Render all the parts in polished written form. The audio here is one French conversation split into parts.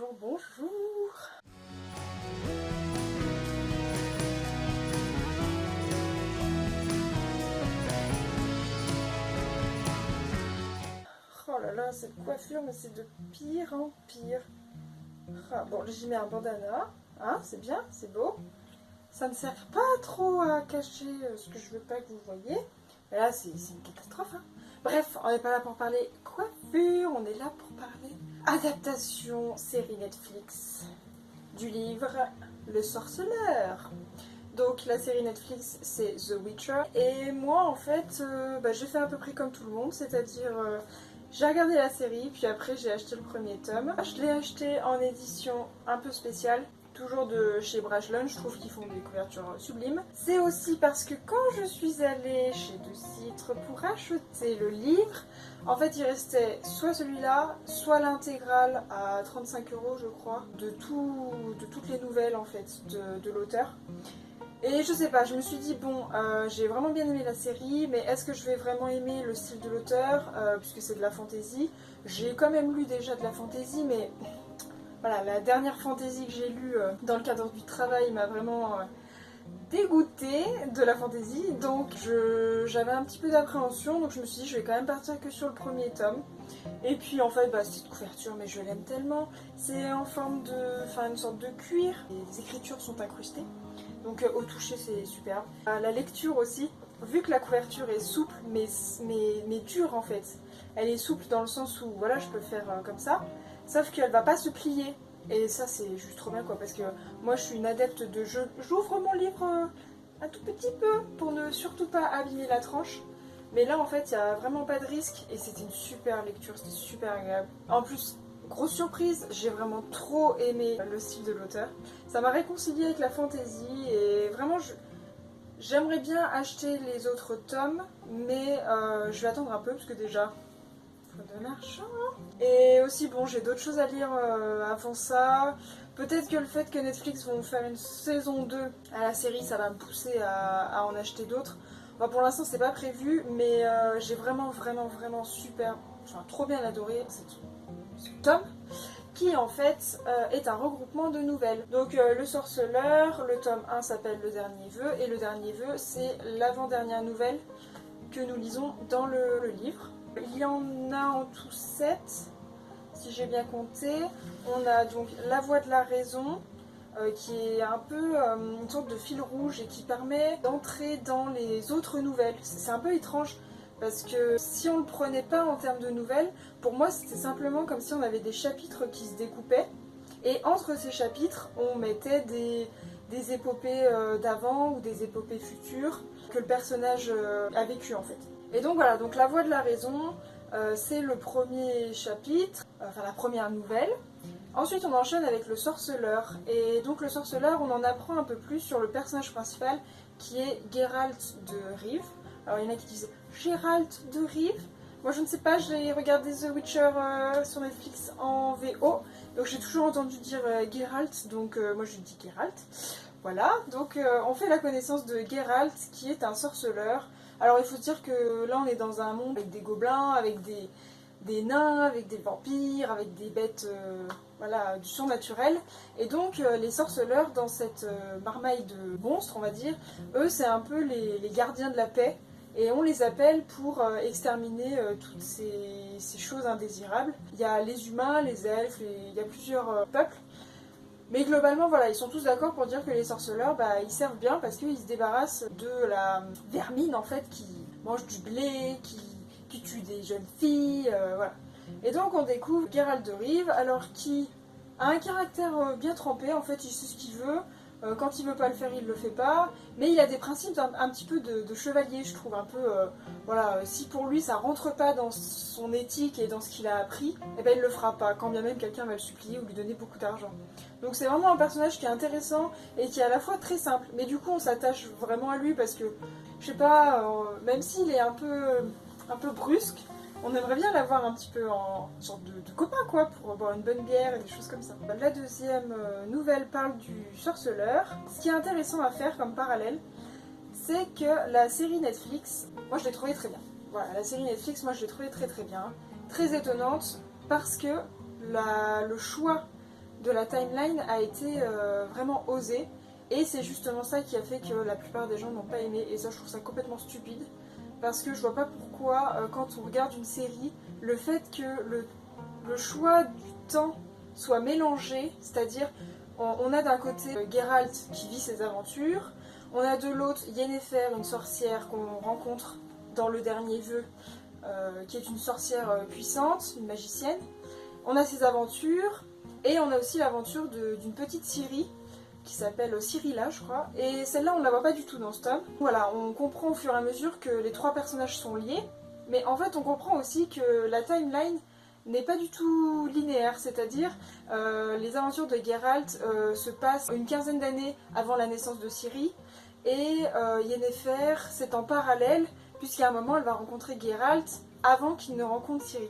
Bonjour, bonjour. Oh là là, cette coiffure, mais c'est de pire en pire. Ah, bon, j'y mets un bandana, hein, c'est bien, c'est beau. Ça ne sert pas trop à cacher ce que je veux pas que vous voyez. Mais là, c'est une catastrophe, hein. Bref, on n'est pas là pour parler coiffure, on est là pour parler adaptation série Netflix du livre Le Sorceleur. Donc la série Netflix c'est The Witcher et moi en fait j'ai fait à peu près comme tout le monde, c'est-à-dire j'ai regardé la série puis après j'ai acheté le premier tome. Je l'ai acheté en édition un peu spéciale, toujours de chez Brajlon, je trouve qu'ils font des couvertures sublimes. C'est aussi parce que quand je suis allée chez De Citre pour acheter le livre, en fait il restait soit celui-là, soit l'intégrale à 35 € je crois, de toutes les nouvelles en fait de l'auteur. Et je sais pas, je me suis dit, bon, j'ai vraiment bien aimé la série, mais est-ce que je vais vraiment aimer le style de l'auteur, puisque c'est de la fantasy. J'ai quand même lu déjà de la fantasy, mais voilà, la dernière fantasy que j'ai lue dans le cadre du travail m'a vraiment dégoûtée de la fantasy, donc j'avais un petit peu d'appréhension, donc je me suis dit, je vais quand même partir que sur le premier tome. Et puis en fait, cette couverture, mais je l'aime tellement, c'est en forme de, une sorte de cuir, les écritures sont incrustées. Donc au toucher c'est superbe. La lecture aussi, vu que la couverture est souple mais dure en fait. Elle est souple dans le sens où voilà je peux faire comme ça, sauf qu'elle va pas se plier. Et ça c'est juste trop bien quoi, parce que moi je suis une adepte de j'ouvre mon livre un tout petit peu pour ne surtout pas abîmer la tranche. Mais là en fait il n'y a vraiment pas de risque et c'était une super lecture, c'était super agréable. En plus, grosse surprise, j'ai vraiment trop aimé le style de l'auteur. Ça m'a réconcilié avec la fantasy et vraiment j'aimerais bien acheter les autres tomes, mais je vais attendre un peu parce que déjà faut de l'argent. Et aussi bon j'ai d'autres choses à lire avant ça. Peut-être que le fait que Netflix vont faire une saison 2 à la série, ça va me pousser à en acheter d'autres. Bon, pour l'instant c'est pas prévu, mais j'ai vraiment trop bien adoré ce tome qui en fait est un regroupement de nouvelles. Donc le sorceleur, le tome 1 s'appelle Le Dernier Vœu et le Dernier Vœu c'est l'avant-dernière nouvelle que nous lisons dans le livre. Il y en a en tout 7 si j'ai bien compté. On a donc La Voix de la Raison qui est un peu une sorte de fil rouge et qui permet d'entrer dans les autres nouvelles. C'est un peu étrange parce que si on ne le prenait pas en termes de nouvelles, pour moi c'était simplement comme si on avait des chapitres qui se découpaient et entre ces chapitres on mettait des épopées d'avant ou des épopées futures que le personnage a vécu en fait. Et donc voilà, donc La Voix de la Raison, c'est le premier chapitre, la première nouvelle. Ensuite on enchaîne avec le sorceleur, et donc le sorceleur on en apprend un peu plus sur le personnage principal qui est Geralt de Rive. Alors il y en a qui disent Geralt de Rive, moi je ne sais pas, j'ai regardé The Witcher sur Netflix en VO, donc j'ai toujours entendu dire Geralt, donc moi je dis Geralt. Voilà, donc on fait la connaissance de Geralt qui est un sorceleur. Alors il faut se dire que là on est dans un monde avec des gobelins, avec des nains, avec des vampires, avec des bêtes du surnaturel. Et donc les sorceleurs dans cette marmaille de monstres, on va dire, eux c'est un peu les gardiens de la paix. Et on les appelle pour exterminer toutes ces choses indésirables. Il y a les humains, les elfes, il y a plusieurs peuples. Mais globalement, voilà, ils sont tous d'accord pour dire que les sorceleurs, ils servent bien parce qu'ils se débarrassent de la vermine, en fait, qui mange du blé, qui tue des jeunes filles, voilà. Et donc, on découvre Geralt de Rive, alors qui a un caractère bien trempé, en fait, il sait ce qu'il veut. Quand il veut pas le faire, il le fait pas. Mais il a des principes un petit peu de chevalier, je trouve, un peu... si pour lui, ça rentre pas dans son éthique et dans ce qu'il a appris, eh ben, il le fera pas, quand bien même quelqu'un va le supplier ou lui donner beaucoup d'argent. Donc c'est vraiment un personnage qui est intéressant et qui est à la fois très simple. Mais du coup, on s'attache vraiment à lui parce que, je sais pas, même s'il est un peu brusque, on aimerait bien l'avoir un petit peu en sorte de copain quoi, pour boire une bonne bière et des choses comme ça. La deuxième nouvelle parle du sorceleur. Ce qui est intéressant à faire comme parallèle, c'est que la série Netflix, moi je l'ai trouvée très bien. Voilà, la série Netflix, moi je l'ai trouvée très très bien. Très étonnante parce que le choix de la timeline a été vraiment osé. Et c'est justement ça qui a fait que la plupart des gens n'ont pas aimé. Et ça, je trouve ça complètement stupide. Parce que je vois pas pourquoi, quand on regarde une série, le fait que le choix du temps soit mélangé, c'est-à-dire on a d'un côté Geralt qui vit ses aventures, on a de l'autre Yennefer, une sorcière qu'on rencontre dans le dernier vœu, qui est une sorcière puissante, une magicienne. On a ses aventures, et on a aussi l'aventure d'une petite Ciri, qui s'appelle Cyrilla, je crois. Et celle-là, on ne la voit pas du tout dans ce tome. Voilà, on comprend au fur et à mesure que les trois personnages sont liés, mais en fait, on comprend aussi que la timeline n'est pas du tout linéaire, c'est-à-dire les aventures de Geralt se passent une quinzaine d'années avant la naissance de Ciri, et Yennefer, c'est en parallèle, puisqu'à un moment, elle va rencontrer Geralt avant qu'il ne rencontre Ciri.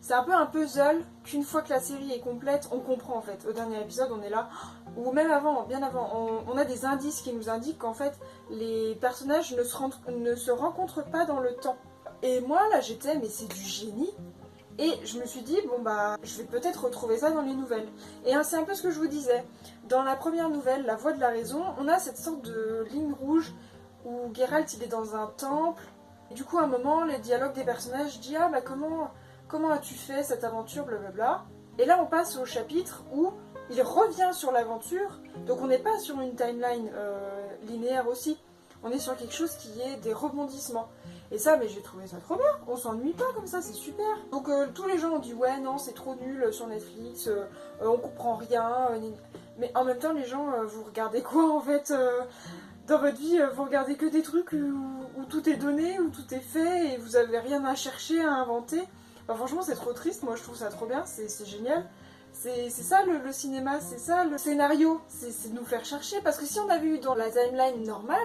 C'est un peu un puzzle qu'une fois que la série est complète, on comprend en fait. Au dernier épisode, on est là, ou même avant, bien avant, on a des indices qui nous indiquent qu'en fait, les personnages ne se rencontrent pas dans le temps. Et moi, là, j'étais, mais c'est du génie. Et je me suis dit, bon bah, je vais peut-être retrouver ça dans les nouvelles. Et c'est un peu ce que je vous disais. Dans la première nouvelle, La Voix de la Raison, on a cette sorte de ligne rouge où Geralt, il est dans un temple. Et du coup, à un moment, les dialogues des personnages disent, ah bah comment as-tu fait cette aventure, blablabla. Et là, on passe au chapitre où il revient sur l'aventure. Donc on n'est pas sur une timeline linéaire aussi. On est sur quelque chose qui est des rebondissements. Et ça, mais j'ai trouvé ça trop bien. On s'ennuie pas comme ça, c'est super. Donc tous les gens ont dit ouais, non, c'est trop nul sur Netflix, on comprend rien. Mais en même temps, les gens, vous regardez quoi en fait dans votre vie, vous regardez que des trucs où tout est donné, où tout est fait et vous avez rien à chercher, à inventer. Enfin, franchement, c'est trop triste. Moi, je trouve ça trop bien. C'est génial. C'est ça le cinéma, c'est ça le scénario. C'est de nous faire chercher. Parce que si on avait eu dans la timeline normale,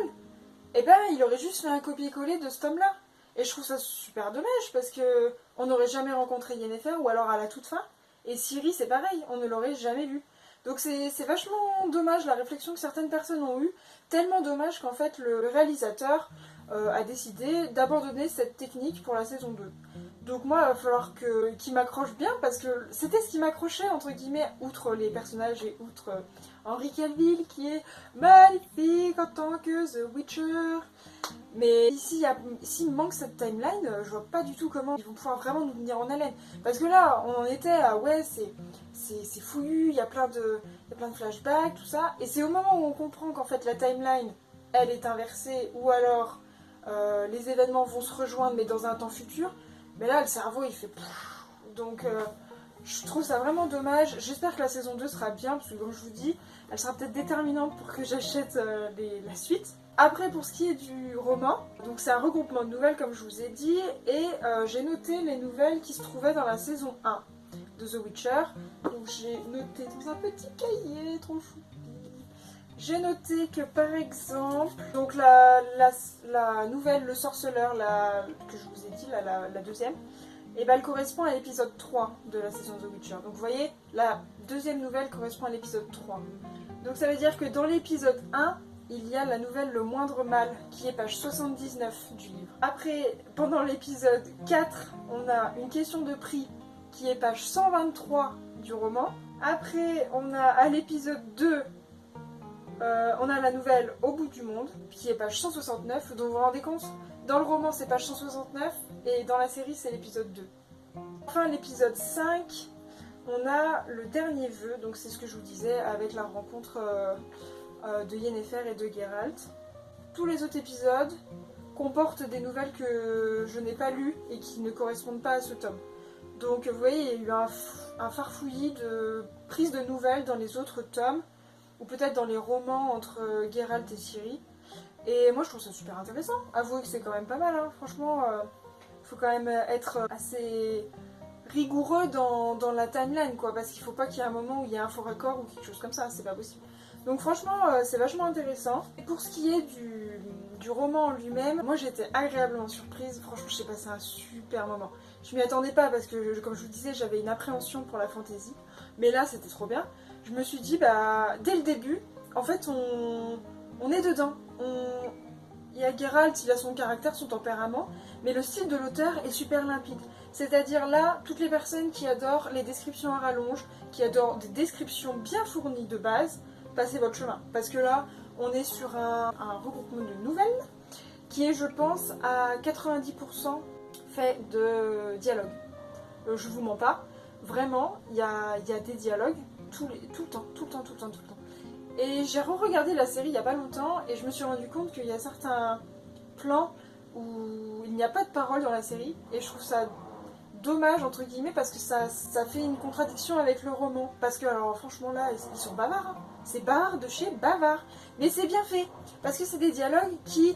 eh ben, il aurait juste fait un copier-coller de ce tome-là. Et je trouve ça super dommage parce que on n'aurait jamais rencontré Yennefer ou alors à la toute fin. Et Ciri, c'est pareil, on ne l'aurait jamais vu. Donc c'est vachement dommage la réflexion que certaines personnes ont eue. Tellement dommage qu'en fait le réalisateur a décidé d'abandonner cette technique pour la saison 2. Donc moi, il va falloir qu'il m'accroche bien parce que c'était ce qui m'accrochait, entre guillemets, outre les personnages et outre Henry Cavill qui est magnifique en tant que The Witcher. Mais ici, s'il me manque cette timeline, je vois pas du tout comment ils vont pouvoir vraiment nous tenir en haleine. Parce que là, on en était à ouais, c'est fouillu, il y a plein de flashbacks, tout ça. Et c'est au moment où on comprend qu'en fait la timeline, elle est inversée, ou alors les événements vont se rejoindre mais dans un temps futur. Mais là, le cerveau, il fait... Donc, je trouve ça vraiment dommage. J'espère que la saison 2 sera bien, parce que comme je vous dis, elle sera peut-être déterminante pour que j'achète la suite. Après, pour ce qui est du roman, donc c'est un regroupement de nouvelles, comme je vous ai dit, et j'ai noté les nouvelles qui se trouvaient dans la saison 1 de The Witcher. Donc j'ai noté dans un petit cahier, trop chou. J'ai noté que par exemple, donc la nouvelle Le Sorceleur, que je vous ai dit, la deuxième, et ben elle correspond à l'épisode 3 de la saison The Witcher. Donc vous voyez, la deuxième nouvelle correspond à l'épisode 3. Donc ça veut dire que dans l'épisode 1, il y a la nouvelle Le Moindre Mal, qui est page 79 du livre. Après, pendant l'épisode 4, on a Une question de prix, qui est page 123 du roman. Après, on a à l'épisode 2, on a la nouvelle Au bout du monde, qui est page 169. Donc vous vous rendez compte, dans le roman c'est page 169 et dans la série c'est l'épisode 2. Enfin l'épisode 5, on a le dernier vœu, donc c'est ce que je vous disais avec la rencontre de Yennefer et de Geralt. Tous les autres épisodes comportent des nouvelles que je n'ai pas lues et qui ne correspondent pas à ce tome. Donc vous voyez, il y a eu un farfouillis de prises de nouvelles dans les autres tomes, ou peut-être dans les romans entre Geralt et Ciri. Et moi je trouve ça super intéressant. Avouez que c'est quand même pas mal, hein. Franchement, faut quand même être assez rigoureux dans la timeline, quoi, parce qu'il faut pas qu'il y ait un moment où il y ait un faux raccord ou quelque chose comme ça, c'est pas possible. Donc franchement, c'est vachement intéressant. Et pour ce qui est du roman en lui-même, moi j'ai été agréablement surprise. Franchement, j'ai passé un super moment. Je m'y attendais pas parce que, comme je vous disais, j'avais une appréhension pour la fantasy. Mais là, c'était trop bien. Je me suis dit, bah, dès le début, en fait, on est dedans. il y a Geralt, il a son caractère, son tempérament, mais le style de l'auteur est super limpide. C'est-à-dire là, toutes les personnes qui adorent les descriptions à rallonge, qui adorent des descriptions bien fournies de base, passez votre chemin. Parce que là, on est sur un regroupement de nouvelles qui est, je pense, à 90% fait de dialogue. Je vous mens pas, vraiment, il y a des dialogues tout le temps. Et j'ai re-regardé la série il n'y a pas longtemps et je me suis rendu compte qu'il y a certains plans où il n'y a pas de parole dans la série et je trouve ça dommage entre guillemets parce que ça fait une contradiction avec le roman. Parce que alors franchement là ils sont bavards, hein. C'est bavard de chez bavard. Mais c'est bien fait parce que c'est des dialogues qui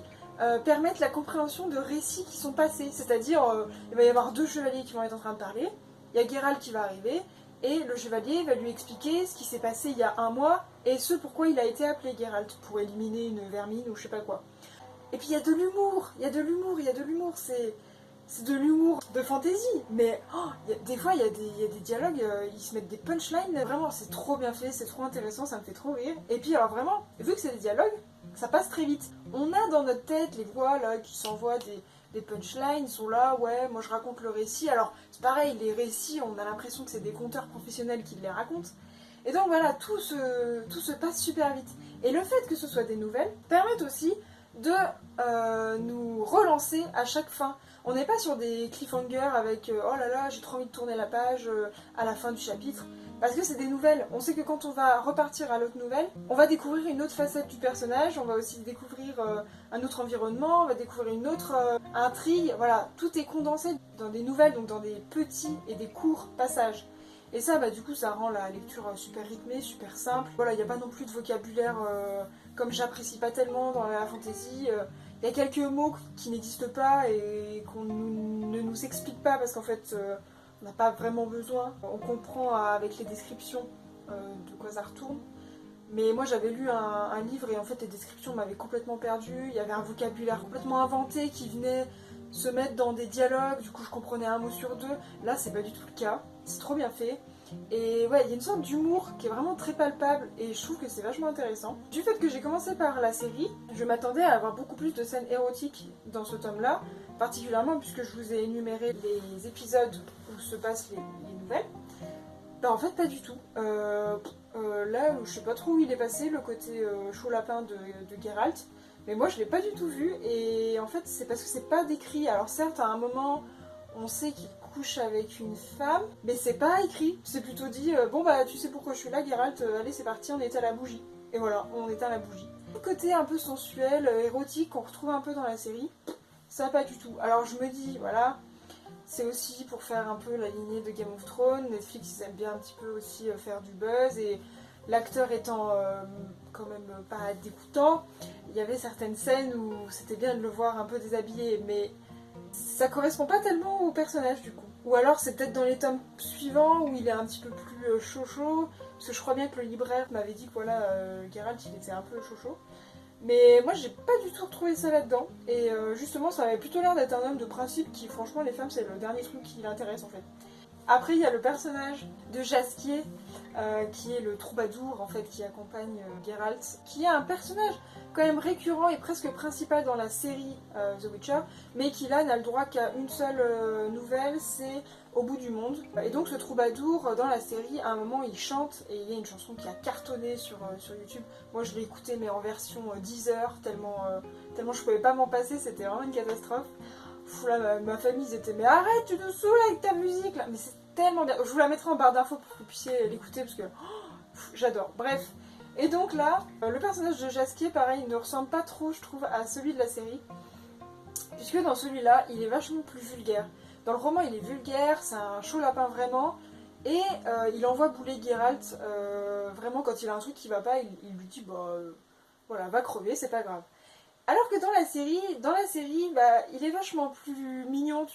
permettent la compréhension de récits qui sont passés. C'est-à-dire il va y avoir deux chevaliers qui vont être en train de parler, il y a Geralt qui va arriver et le chevalier va lui expliquer ce qui s'est passé il y a un mois et ce pourquoi il a été appelé Geralt, pour éliminer une vermine ou je sais pas quoi. Et puis il y a de l'humour, c'est de l'humour de fantaisie, mais des fois il y a des dialogues, ils se mettent des punchlines, vraiment c'est trop bien fait, c'est trop intéressant, ça me fait trop rire. Et puis alors vraiment, vu que c'est des dialogues, ça passe très vite. On a dans notre tête les voix là qui s'envoient des punchlines, sont là, ouais, moi je raconte le récit. Alors c'est pareil, les récits, on a l'impression que c'est des conteurs professionnels qui les racontent. Et donc voilà, tout se passe super vite. Et le fait que ce soit des nouvelles permet aussi de nous relancer à chaque fin. On n'est pas sur des cliffhangers avec oh là là, j'ai trop envie de tourner la page à la fin du chapitre. Parce que c'est des nouvelles. On sait que quand on va repartir à l'autre nouvelle, on va découvrir une autre facette du personnage, on va aussi découvrir un autre environnement, on va découvrir une autre intrigue. Voilà, tout est condensé dans des nouvelles, donc dans des petits et des courts passages. Et ça, du coup, ça rend la lecture super rythmée, super simple. Voilà, il n'y a pas non plus de vocabulaire comme j'apprécie pas tellement dans la fantasy. Il y a quelques mots qui n'existent pas et qu'on ne nous explique pas parce qu'en fait, on n'a pas vraiment besoin. On comprend avec les descriptions de quoi ça retourne. Mais moi, j'avais lu un livre et en fait, les descriptions m'avaient complètement perdue. Il y avait un vocabulaire complètement inventé qui venait se mettre dans des dialogues. Du coup, je comprenais un mot sur deux. Là, c'est pas du tout le cas. C'est trop bien fait. Et ouais, il y a une sorte d'humour qui est vraiment très palpable et je trouve que c'est vachement intéressant. Du fait que j'ai commencé par la série, je m'attendais à avoir beaucoup plus de scènes érotiques dans ce tome-là, particulièrement puisque je vous ai énuméré les épisodes où se passent les nouvelles. En fait, pas du tout. Là, je sais pas trop où il est passé, le côté chaud lapin de Geralt, mais moi je l'ai pas du tout vu et en fait c'est parce que c'est pas décrit. Alors certes, à un moment, on sait qu'il couche avec une femme, mais c'est pas écrit. C'est plutôt dit, bon tu sais pourquoi je suis là Geralt, allez c'est parti, on éteint la bougie. Et voilà, on éteint la bougie. Le côté un peu sensuel, érotique qu'on retrouve un peu dans la série, ça pas du tout. Alors je me dis, voilà, c'est aussi pour faire un peu la lignée de Game of Thrones. Netflix ils aiment bien un petit peu aussi faire du buzz et l'acteur étant quand même pas dégoûtant, il y avait certaines scènes où c'était bien de le voir un peu déshabillé, mais ça correspond pas tellement au personnage du coup. Ou alors c'est peut-être dans les tomes suivants où il est un petit peu plus chaud, parce que je crois bien que le libraire m'avait dit que voilà, Geralt il était un peu chaud. Mais moi j'ai pas du tout retrouvé ça là-dedans, et justement ça avait plutôt l'air d'être un homme de principe qui franchement les femmes c'est le dernier truc qui l'intéresse en fait. Après il y a le personnage de Jaskier, qui est le troubadour en fait qui accompagne Geralt, qui est un personnage quand même récurrent et presque principal dans la série The Witcher, mais qui là n'a le droit qu'à une seule nouvelle, c'est Au bout du monde. Et donc ce troubadour dans la série, à un moment il chante et il y a une chanson qui a cartonné sur YouTube. Moi je l'ai écoutée mais en version 10 heures, tellement je pouvais pas m'en passer, c'était vraiment une catastrophe. Fou là, ma famille ils étaient mais arrête, tu nous saoules avec ta musique là, mais c'est tellement bien. Je vous la mettrai en barre d'infos pour que vous puissiez l'écouter parce que j'adore. Bref. Et donc là, le personnage de Jaskier, pareil, ne ressemble pas trop, je trouve, à celui de la série. Puisque dans celui-là, il est vachement plus vulgaire. Dans le roman, il est vulgaire, c'est un chaud lapin vraiment. Et il envoie bouler Geralt, vraiment quand il a un truc qui va pas, il lui dit, voilà, va crever, c'est pas grave. Alors que dans la série, il est vachement plus mignon.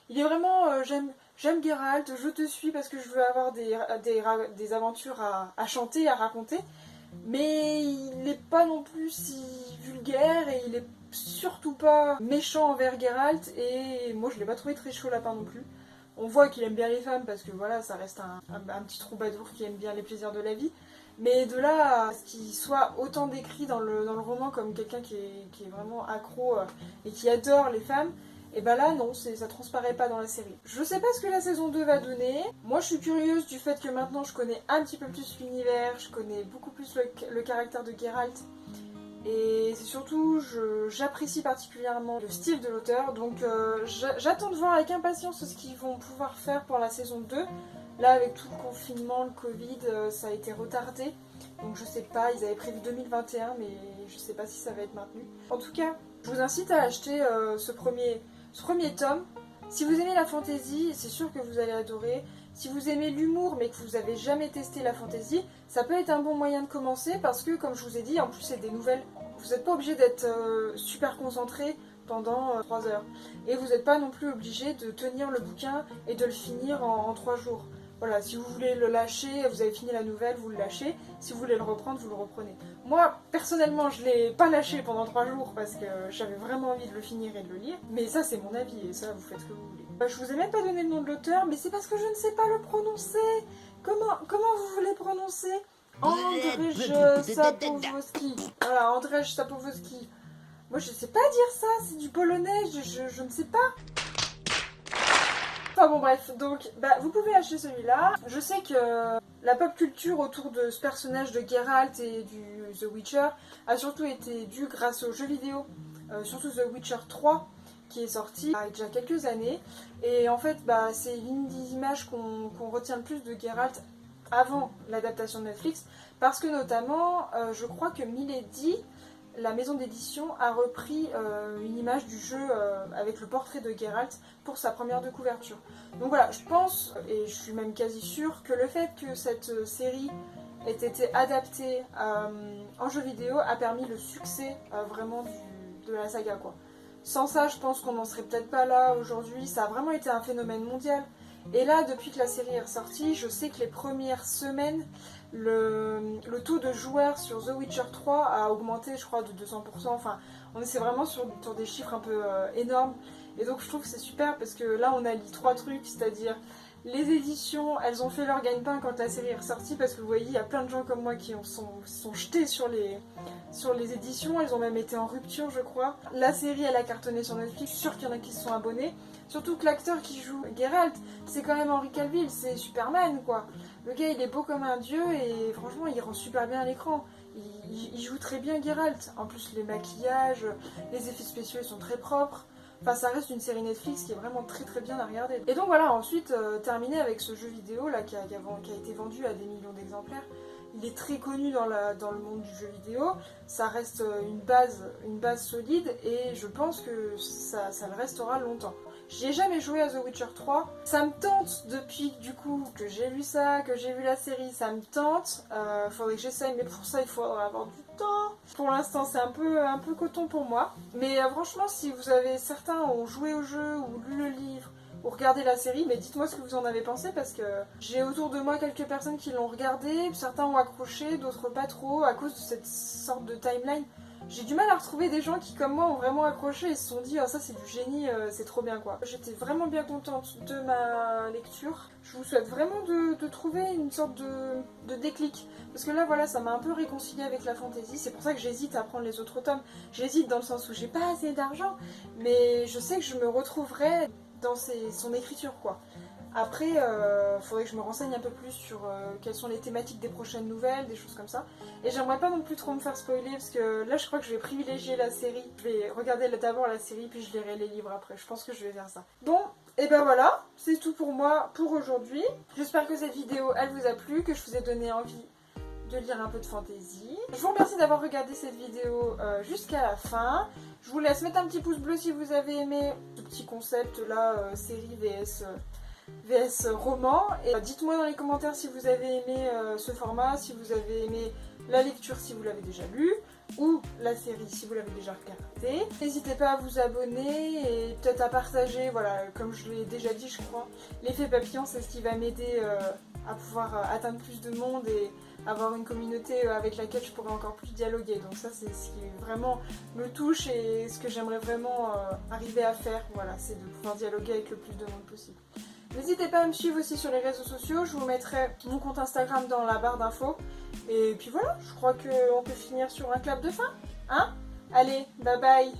Il est vraiment, j'aime Geralt, je te suis parce que je veux avoir des aventures à chanter, à raconter. Mais il n'est pas non plus si vulgaire et il est surtout pas méchant envers Geralt. Et moi, je l'ai pas trouvé très chaud lapin non plus. On voit qu'il aime bien les femmes parce que voilà, ça reste un petit troubadour qui aime bien les plaisirs de la vie. Mais de là à ce qu'il soit autant décrit dans le roman comme quelqu'un qui est vraiment accro et qui adore les femmes, et ben là non, ça transparaît pas dans la série. Je sais pas ce que la saison 2 va donner. Moi je suis curieuse du fait que maintenant je connais un petit peu plus l'univers, je connais beaucoup plus le caractère de Geralt. Et c'est surtout, j'apprécie particulièrement le style de l'auteur, donc j'attends de voir avec impatience ce qu'ils vont pouvoir faire pour la saison 2. Là, avec tout le confinement, le Covid, ça a été retardé, donc je sais pas, ils avaient prévu 2021, mais je sais pas si ça va être maintenu. En tout cas, je vous incite à acheter ce premier tome. Si vous aimez la fantasy, c'est sûr que vous allez adorer. Si vous aimez l'humour mais que vous n'avez jamais testé la fantasy, ça peut être un bon moyen de commencer parce que, comme je vous ai dit, en plus c'est des nouvelles. Vous n'êtes pas obligé d'être super concentré pendant 3 heures. Et vous n'êtes pas non plus obligé de tenir le bouquin et de le finir en 3 jours. Voilà, si vous voulez le lâcher, vous avez fini la nouvelle, vous le lâchez. Si vous voulez le reprendre, vous le reprenez. Moi, personnellement, je ne l'ai pas lâché pendant 3 jours parce que j'avais vraiment envie de le finir et de le lire. Mais ça, c'est mon avis et ça, vous faites ce que vous voulez. Je vous ai même pas donné le nom de l'auteur, mais c'est parce que je ne sais pas le prononcer. Comment vous voulez prononcer? Andrzej Sapkowski. Voilà, Andrzej Sapkowski. Moi, je sais pas dire ça, c'est du polonais, je ne sais pas. Enfin bon bref, donc vous pouvez acheter celui-là. Je sais que la pop culture autour de ce personnage de Geralt et du The Witcher a surtout été due grâce aux jeux vidéo, surtout The Witcher 3 qui est sorti il y a déjà quelques années. Et en fait, c'est l'une des images qu'on retient le plus de Geralt avant l'adaptation de Netflix, parce que notamment, je crois que Milady, la maison d'édition, a repris une image du jeu avec le portrait de Geralt pour sa première de couverture. Donc voilà, je pense, et je suis même quasi sûre, que le fait que cette série ait été adaptée en jeu vidéo a permis le succès vraiment de la saga, quoi. Sans ça, je pense qu'on n'en serait peut-être pas là aujourd'hui. Ça a vraiment été un phénomène mondial. Et là, depuis que la série est ressortie, je sais que les premières semaines, le taux de joueurs sur The Witcher 3 a augmenté, je crois, de 200%. Enfin, on est vraiment sur des chiffres un peu énormes. Et donc, je trouve que c'est super parce que là, on allie 3 trucs, c'est-à-dire les éditions, elles ont fait leur gagne-pain quand la série est ressortie, parce que vous voyez, il y a plein de gens comme moi qui sont jetés sur les éditions, elles ont même été en rupture, je crois. La série, elle a cartonné sur Netflix, je suis sûre qu'il y en a qui se sont abonnés. Surtout que l'acteur qui joue Geralt, c'est quand même Henry Cavill, c'est Superman, quoi. Le gars, il est beau comme un dieu et franchement, il rend super bien à l'écran. Il joue très bien Geralt. En plus, les maquillages, les effets spéciaux, ils sont très propres. Enfin, ça reste une série Netflix qui est vraiment très très bien à regarder. Et donc voilà, ensuite, terminé avec ce jeu vidéo là qui a été vendu à des millions d'exemplaires. Il est très connu dans le monde du jeu vidéo. Ça reste une base solide et je pense que ça le restera longtemps. J'y ai jamais joué à The Witcher 3. Ça me tente depuis du coup que j'ai lu ça, que j'ai vu la série, ça me tente. Faudrait que j'essaye, mais pour ça il faudra avoir du temps. Pour l'instant c'est un peu coton pour moi. Mais franchement, si certains ont joué au jeu ou lu le livre ou regardé la série, mais dites-moi ce que vous en avez pensé parce que j'ai autour de moi quelques personnes qui l'ont regardé, certains ont accroché, d'autres pas trop à cause de cette sorte de timeline. J'ai du mal à retrouver des gens qui, comme moi, ont vraiment accroché et se sont dit « Ah, ça, c'est du génie, c'est trop bien, quoi ». J'étais vraiment bien contente de ma lecture. Je vous souhaite vraiment de trouver une sorte de déclic. Parce que là, voilà, ça m'a un peu réconciliée avec la fantasy. C'est pour ça que j'hésite à prendre les autres tomes. J'hésite dans le sens où j'ai pas assez d'argent, mais je sais que je me retrouverai dans son écriture, quoi. Après, faudrait que je me renseigne un peu plus sur quelles sont les thématiques des prochaines nouvelles, des choses comme ça. Et j'aimerais pas non plus trop me faire spoiler, parce que là, je crois que je vais privilégier la série. Je vais regarder d'abord la série, puis je lirai les livres après. Je pense que je vais faire ça. Bon, et ben voilà, c'est tout pour moi pour aujourd'hui. J'espère que cette vidéo, elle vous a plu, que je vous ai donné envie de lire un peu de fantasy. Je vous remercie d'avoir regardé cette vidéo jusqu'à la fin. Je vous laisse mettre un petit pouce bleu si vous avez aimé ce petit concept là, série VS roman. Et dites-moi dans les commentaires si vous avez aimé ce format, si vous avez aimé la lecture si vous l'avez déjà lu, ou la série si vous l'avez déjà regardée. N'hésitez pas à vous abonner et peut-être à partager, voilà, comme je l'ai déjà dit je crois, l'effet papillon, c'est ce qui va m'aider à pouvoir atteindre plus de monde et avoir une communauté avec laquelle je pourrais encore plus dialoguer. Donc ça, c'est ce qui vraiment me touche et ce que j'aimerais vraiment arriver à faire, voilà, c'est de pouvoir dialoguer avec le plus de monde possible. N'hésitez pas à me suivre aussi sur les réseaux sociaux, je vous mettrai mon compte Instagram dans la barre d'infos. Et puis voilà, je crois qu'on peut finir sur un clap de fin. Hein? Allez, bye bye!